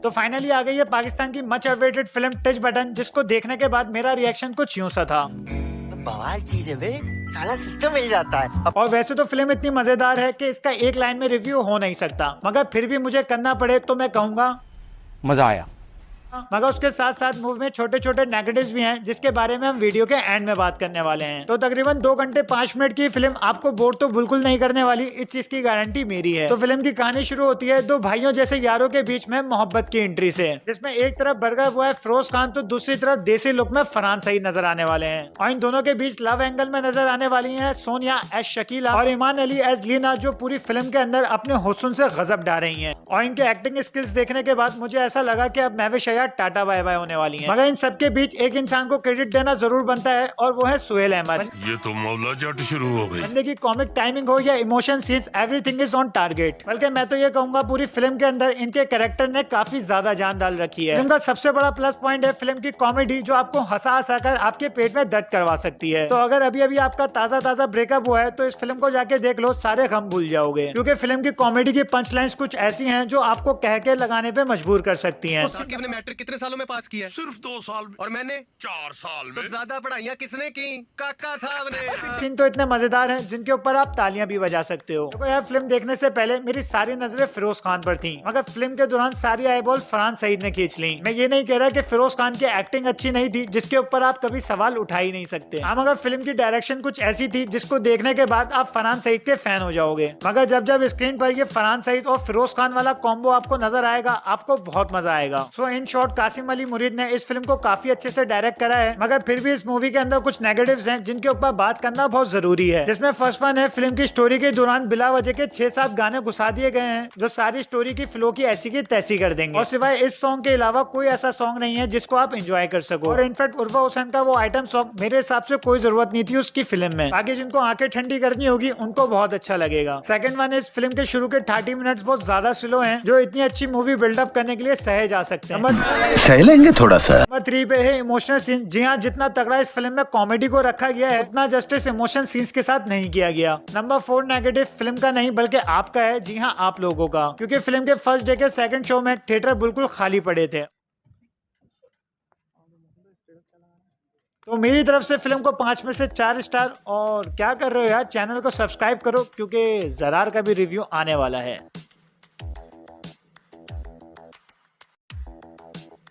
तो फाइनली आ गई है पाकिस्तान की much awaited film touch button, जिसको देखने के बाद मेरा रिएक्शन कुछ यूं सा था। बवाल चीज है बे, साला सिस्टम मिल जाता है। और वैसे तो फिल्म इतनी मजेदार है कि इसका एक लाइन में रिव्यू हो नहीं सकता, मगर फिर भी मुझे करना पड़े तो मैं कहूंगा मजा आया। मगर उसके साथ साथ मूवी में छोटे छोटे नेगेटिव्स भी हैं, जिसके बारे में हम वीडियो के एंड में बात करने वाले हैं। तो तकरीबन 2 घंटे 5 मिनट की फिल्म आपको बोर तो बिल्कुल नहीं करने वाली, इस चीज की गारंटी मेरी है। तो फिल्म की कहानी शुरू होती है दो भाइयों जैसे यारों के बीच में मोहब्बत की एंट्री से, जिसमें एक तरफ बर्गर बॉय फिरोज खान तो दूसरी तरफ देसी लुक में फरहान सईद नजर आने वाले हैं। और इन दोनों के बीच लव एंगल में नजर आने वाली है सोनिया एस शकीला और ईमान अली एस लीना, जो पूरी फिल्म के अंदर अपने हुस्न से गजब ढा रही है। और इनके एक्टिंग स्किल्स देखने के बाद मुझे ऐसा लगा कि अब महवे शया टाटा बाय बाय होने वाली है। मगर इन सबके बीच एक इंसान को क्रेडिट देना जरूर बनता है, और वो है सुहेल अहमद। ये तो मौला जट शुरू हो गई। बंदे की कॉमिक टाइमिंग हो या emotion scenes, everything is on target. बल्कि मैं तो ये कहूंगा पूरी फिल्म के अंदर इनके कैरेक्टर ने काफी ज्यादा जान डाल रखी है। फिल्म का सबसे बड़ा प्लस पॉइंट है फिल्म की कॉमेडी, जो आपको हंसा हंसा कर आपके पेट में दर्द करवा सकती है। तो अगर अभी अभी आपका ताजा ताजा ब्रेकअप हुआ है तो इस फिल्म को जाके देख लो, सारे गम भूल जाओगे। क्योंकि फिल्म की कॉमेडी की पंच लाइन्स कुछ ऐसी हैं जो आपको कह के लगाने पे मजबूर कर सकती हैं। साकिब ने मैट्रिक कितने सालों में पास किया है? सिर्फ 2 साल में। और मैंने 4 साल तो में। ज्यादा पढ़ाइयाँ किसने की? काका साहब ने। सीन तो इतने मजेदार हैं जिनके ऊपर आप तालियां भी बजा सकते हो। तो यार फिल्म देखने से पहले मेरी सारी नजरें फिरोज खान पर थीं, मगर फिल्म के दौरान सारी आईबॉल फरहान सईद ने खींच ली। मैं ये नहीं कह रहा कि फिरोज खान की एक्टिंग अच्छी नहीं थी, जिसके ऊपर आप कभी सवाल उठा ही नहीं सकते। हाँ, मगर फिल्म की डायरेक्शन कुछ ऐसी थी जिसको देखने के बाद आप फरहान सईद के फैन हो जाओगे। मगर जब जब स्क्रीन पर ये फरहान सईद और फिरोज खान वाला कॉम्बो आपको नजर आएगा, आपको बहुत मजा आएगा। सो इन शॉर्ट कासिम अली मुरीद ने इस फिल्म को काफी अच्छे से डायरेक्ट करा है, मगर फिर भी इस मूवी के अंदर कुछ नेगेटिव्स हैं जिनके ऊपर बात करना बहुत जरूरी है। जिसमें फर्स्ट वन है फिल्म की स्टोरी के दौरान बिला वजह के 6-7 गाने घुसा दिए गए हैं, जो सारी स्टोरी की फ्लो की ऐसी की तैसी कर देंगे। और सिवाय इस सॉन्ग के अलावा कोई ऐसा सॉन्ग नहीं है जिसको आप एंजॉय कर सको। और इनफैक्ट उर्वा हुसैन का वो आइटम सॉन्ग मेरे हिसाब से कोई जरूरत नहीं थी उसकी फिल्म में। आगे जिनको आंखें ठंडी करनी होगी उनको बहुत अच्छा लगेगा। सेकंड वन इस फिल्म के शुरू के 30 मिनट्स बहुत ज्यादा स्लो हैं, जो इतनी अच्छी मूवी बिल्डअप करने के लिए सहे जा सकते हैं। सह लेंगे थोड़ा सा। नंबर 3 पे है इमोशनल सीन। जी हाँ, जितना तगड़ा इस फिल्म में कॉमेडी को रखा गया है, उतना जस्टिस इमोशन सीन्स के साथ नहीं किया गया। नंबर 4 नेगेटिव फिल्म का नहीं बल्कि आपका है। जी हाँ, आप लोगों का, क्योंकि फिल्म के फर्स्ट डे के सेकंड शो में थिएटर बिल्कुल खाली पड़े थे। तो मेरी तरफ से फिल्म को 5 में से 4 स्टार। और क्या कर रहे हो यार, चैनल को सब्सक्राइब करो क्योंकि ज़रार का भी रिव्यू आने वाला है।